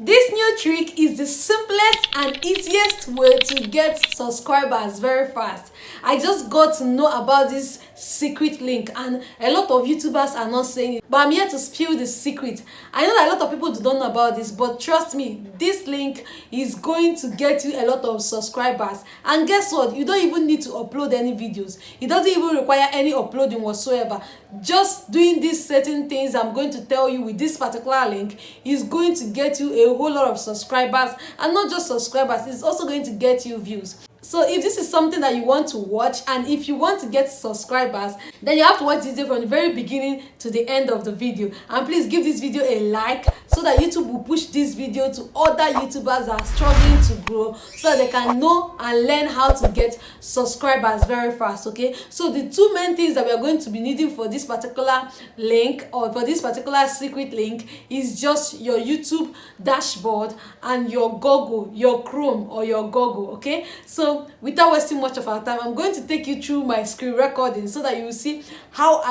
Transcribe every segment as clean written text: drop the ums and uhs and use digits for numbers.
This new trick is the simplest and easiest way to get subscribers very fast. I just got to know about this secret link and a lot of YouTubers are not saying it, but I'm here to spill the secret. I know that a lot of people don't know about this, but trust me, this link is going to get you a lot of subscribers. And guess what? You don't even need to upload any videos. It doesn't even require any uploading whatsoever. Just doing these certain things I'm going to tell you with this particular link is going to get you a whole lot of subscribers, and not just subscribers, it's also going to get you views. So if this is something that you want to watch and if you want to get subscribers, then you have to watch this video from the very beginning to the end of the video. And please give this video a like so that YouTube will push this video to other YouTubers that are struggling to grow, so that they can know and learn how to get subscribers very fast. Okay, so the two main things that we are going to be needing for this particular link, or for this particular secret link, is just your YouTube dashboard and your Google, your Chrome or your Google. Okay, so without wasting much of our time, I'm going to take you through my screen recording so that you see how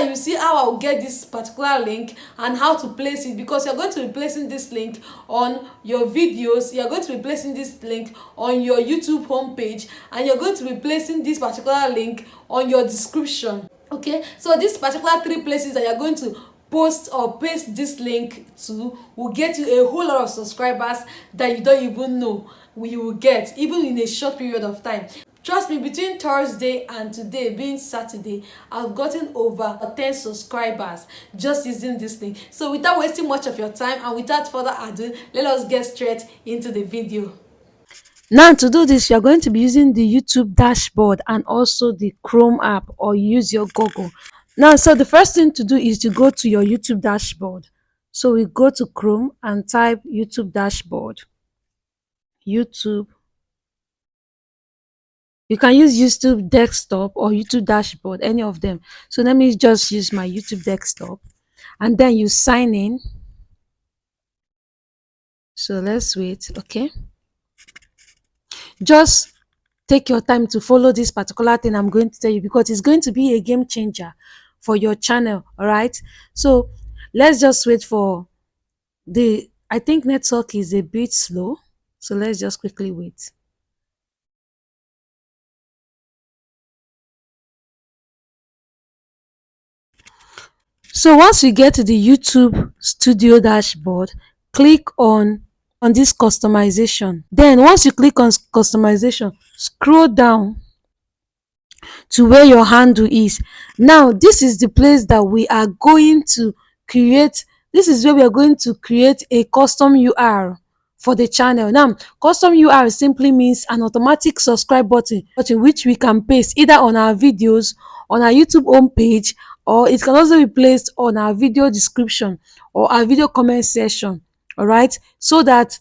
you see how I'll get this particular link and how to place it, because you're going to be placing this link on your videos, you're going to be placing this link on your YouTube homepage, and you're going to be placing this particular link on your description. Okay, so these particular three places that you're going to post or paste this link to will get you a whole lot of subscribers that you don't even know you will get, even in a short period of time. Trust me, between Thursday and today being Saturday, I've gotten over 10 subscribers just using this link. So without wasting much of your time and without further ado, let us get straight into the video. Now, to do this, you're going to be using the YouTube dashboard and also the Chrome app, or use your Google. Now, so the first thing to do is to go to your YouTube dashboard. So we go to Chrome and type YouTube dashboard. YouTube. You can use YouTube desktop or YouTube dashboard, any of them. So let me just use my YouTube desktop. And then you sign in. So let's wait, okay? Just take your time to follow this particular thing I'm going to tell you, because it's going to be a game changer for your channel. All right, so let's just wait for the I think network is a bit slow, so let's just quickly wait. So once you get to the YouTube studio dashboard, click on this customization. Then once you click on customization, scroll down to where your handle is. Now this is the place that we are going to create, this is where we are going to create a custom URL for the channel. Now custom URL simply means an automatic subscribe button which we can paste either on our videos, on our YouTube homepage, or it can also be placed on our video description or our video comment section. All right, so that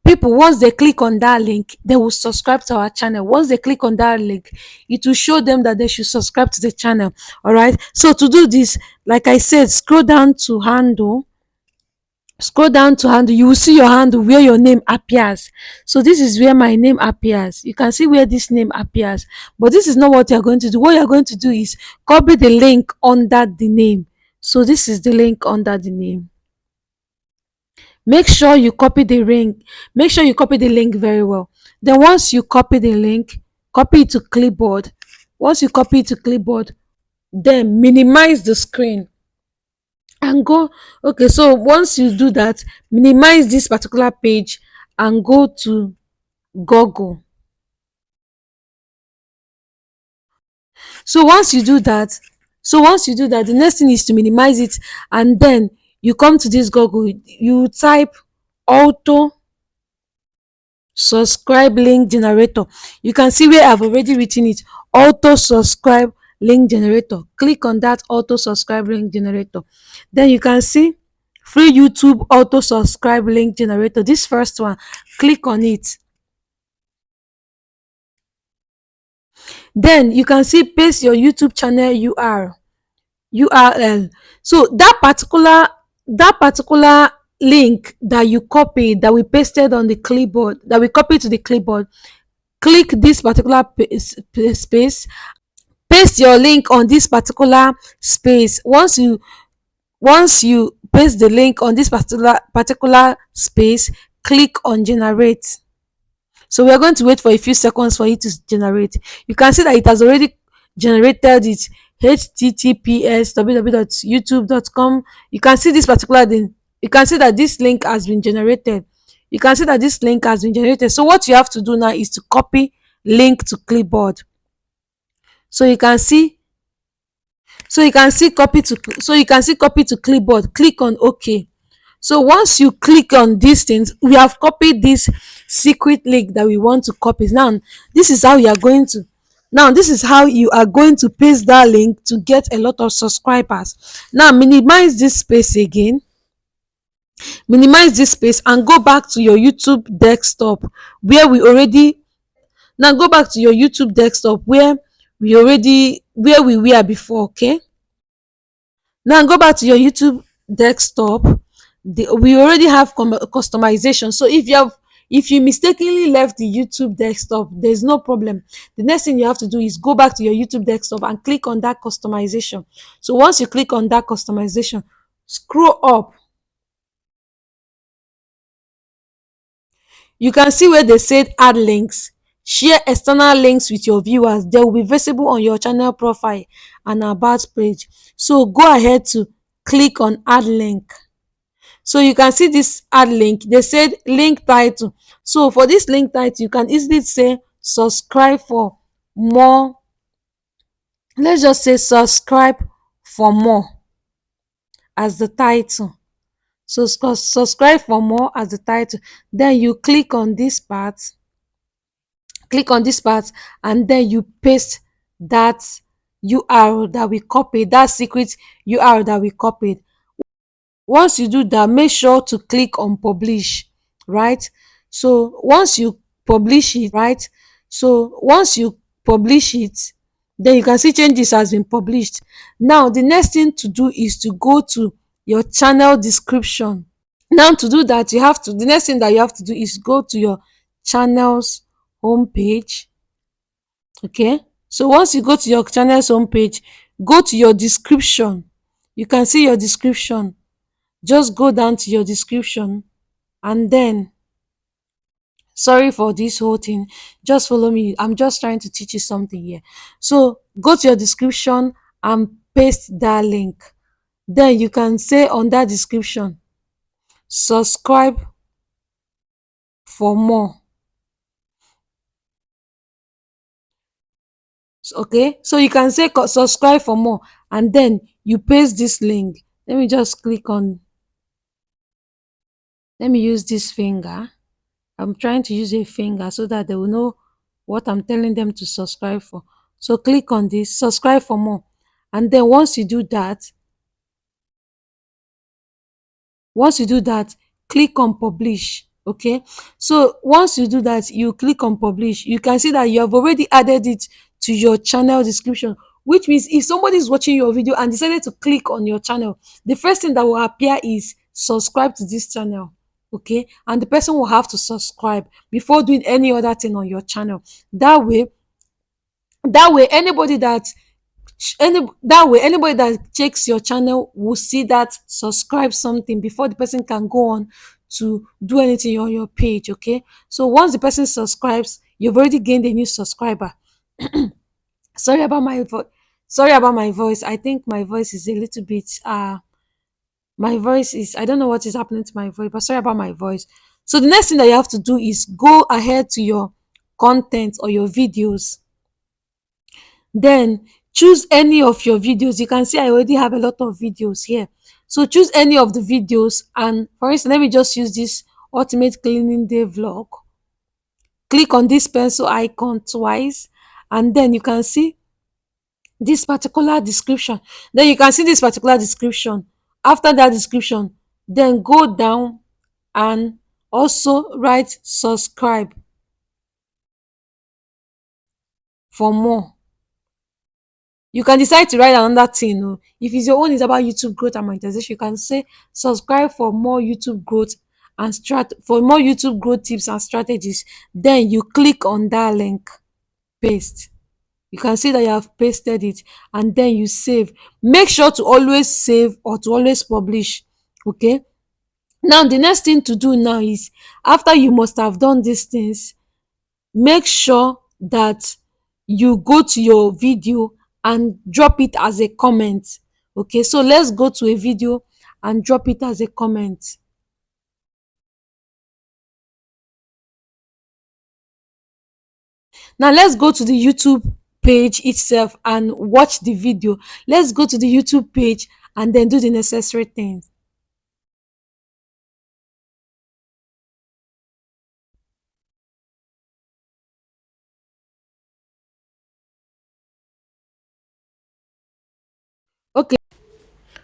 people, once they click on that link, they will subscribe to our channel. Once they click on that link, it will show them that they should subscribe to the channel. All right, so to do this, like I said, scroll down to handle. You will see your handle where your name appears. So this is where my name appears. You can see where this name appears, but this is not what you're going to do. What you're going to do is copy the link under the name. So this is the link under the name. Make sure you copy the link very well. Then once you copy the link, copy it to clipboard. Once you copy it to clipboard, then minimize the screen and go. Okay, so once you do that, minimize this particular page and go to Google. So once you do that, the next thing is to minimize it, and then you come to this Google, you type auto subscribe link generator. You can see where I've already written it, auto subscribe link generator. Click on that auto subscribe link generator. Then you can see free YouTube auto subscribe link generator. This first one, click on it. Then you can see paste your YouTube channel URL. So that particular link that you copied, that we pasted on the clipboard, that we copied to the clipboard, click this particular space, paste your link on this particular space. Once you paste the link on this particular space, click on generate. So we are going to wait for a few seconds for it to generate. You can see that it has already generated it. https www.youtube.com. You can see this particular thing. You can see that this link has been generated. You can see that this link has been generated. So what you have to do now is to copy link to clipboard. So you can see copy to clipboard. Click on OK. So once you click on these things, we have copied this secret link that we want to copy. This is how you are going to this is how you are going to paste that link to get a lot of subscribers. Now minimize this space again. Minimize this space and go back to your YouTube desktop where we already now go back to your YouTube desktop where we were before. Okay, now go back to your YouTube desktop. We already have customization. So if you mistakenly left the YouTube desktop, there's no problem. The next thing you have to do is go back to your YouTube desktop and click on that customization. So once you click on that customization, scroll up. You can see where they said add links. Share external links with your viewers. They will be visible on your channel profile and about page. So go ahead to click on add link. So you can see this add link. They said link title. So for this link title, you can easily say subscribe for more. Let's just say subscribe for more as the title. So subscribe for more as the title. Then you click on this part. Click on this part and then you paste that URL that we copied, that secret URL that we copied. Once you do that, make sure to click on publish, right? So once you publish it, right? So once you publish it, then you can see changes has been published. Now the next thing to do is to go to your channel description. Now to do that, the next thing that you have to do is go to your channel's homepage. Okay, so once you go to your channel's homepage, go to your description. You can see your description. Just go down to your description and then, sorry for this whole thing, just follow me. I'm just trying to teach you something here. So go to your description and paste that link. Then you can say on that description, subscribe for more. Okay, so you can say subscribe for more and then you paste this link. Let me just click on, let me use this finger. I'm trying to use a finger so that they will know what I'm telling them to subscribe for. So click on this, subscribe for more. And then once you do that, click on publish. Okay, so once you do that, you click on publish. You can see that you have already added it to your channel description, which means if somebody is watching your video and decided to click on your channel, the first thing that will appear is subscribe to this channel. Okay, and the person will have to subscribe before doing any other thing on your channel. That way anybody that checks your channel will see that subscribe something before the person can go on to do anything on your page. Okay, so once the person subscribes, you've already gained a new subscriber. Sorry about my voice. I think my voice is a little bit my voice is, I don't know what is happening to my voice, but sorry about my voice. So the next thing that you have to do is go ahead to your content or your videos. Then choose any of your videos. You can see I already have a lot of videos here. So choose any of the videos, and for instance, let me just use this ultimate cleaning day vlog. Click on this pencil icon twice and then you can see this particular description. Then you can see this particular description. After that description, then go down and also write subscribe for more. You can decide to write another thing. If it's your own is about YouTube growth and monetization, you can say subscribe for more YouTube growth and for more YouTube growth tips and strategies. Then you click on that link, paste. You can see that you have pasted it and then you save. Make sure to always save or to always publish Okay. Now the next thing to do now is, after you must have done these things, make sure that you go to your video and drop it as a comment. Okay, so let's go to a video and drop it as a comment. Now let's go to the YouTube page itself and watch the video. Let's go to the YouTube page and then do the necessary things. Okay,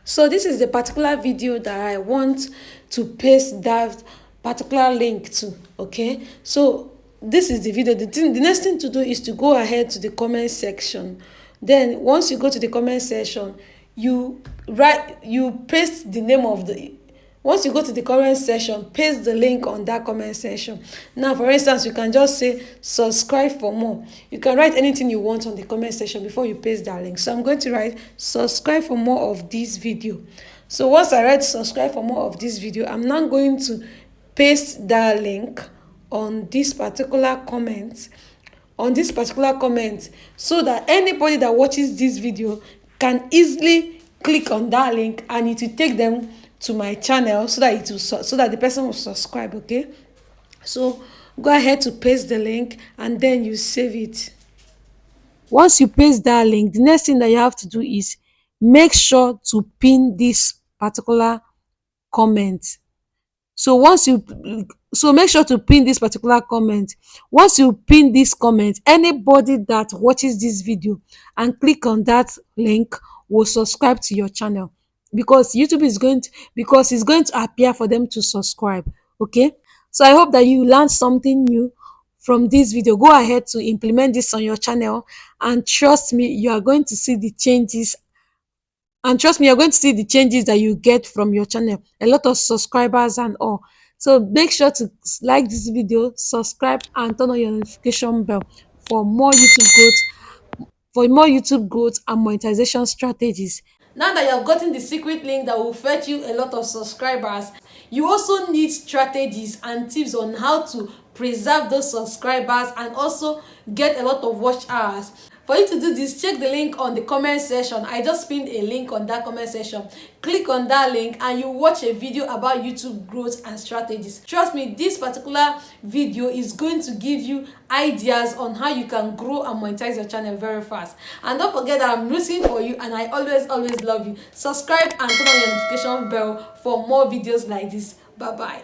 so this is the particular video that I want to paste that particular link to. Okay, so this is the video. The next thing to do is to go ahead to the comment section. Then once you go to the comment section, you paste the name of the, once you go to the comment section, paste the link on that comment section. Now for instance, you can just say subscribe for more. You can write anything you want on the comment section before you paste that link. So I'm going to write subscribe for more of this video. So once I write subscribe for more of this video, I'm now going to paste that link on this particular comment, so that anybody that watches this video can easily click on that link and it will take them to my channel, so that so that the person will subscribe. Okay, so go ahead to paste the link and then you save it. Once you paste that link, the next thing that you have to do is make sure to pin this particular comment. So once you, so make sure to pin this particular comment. Once you pin this comment, anybody that watches this video and click on that link will subscribe to your channel, because YouTube is going to, because it's going to appear for them to subscribe. Okay, so I hope that you learned something new from this video. Go ahead to implement this on your channel, and trust me, you are going to see the changes, and trust me, you're going to see the changes that you get from your channel, a lot of subscribers and all. So make sure to like this video, subscribe, and turn on your notification bell for more YouTube growth, and monetization strategies. Now that you have gotten the secret link that will fetch you a lot of subscribers, you also need strategies and tips on how to preserve those subscribers and also get a lot of watch hours. For you to do this, check the link on the comment section. I just pinned a link on that comment section. Click on that link and you watch a video about YouTube growth and strategies. Trust me, this particular video is going to give you ideas on how you can grow and monetize your channel very fast. And don't forget that I'm rooting for you and I always love you. Subscribe and turn on your notification bell for more videos like this. Bye bye.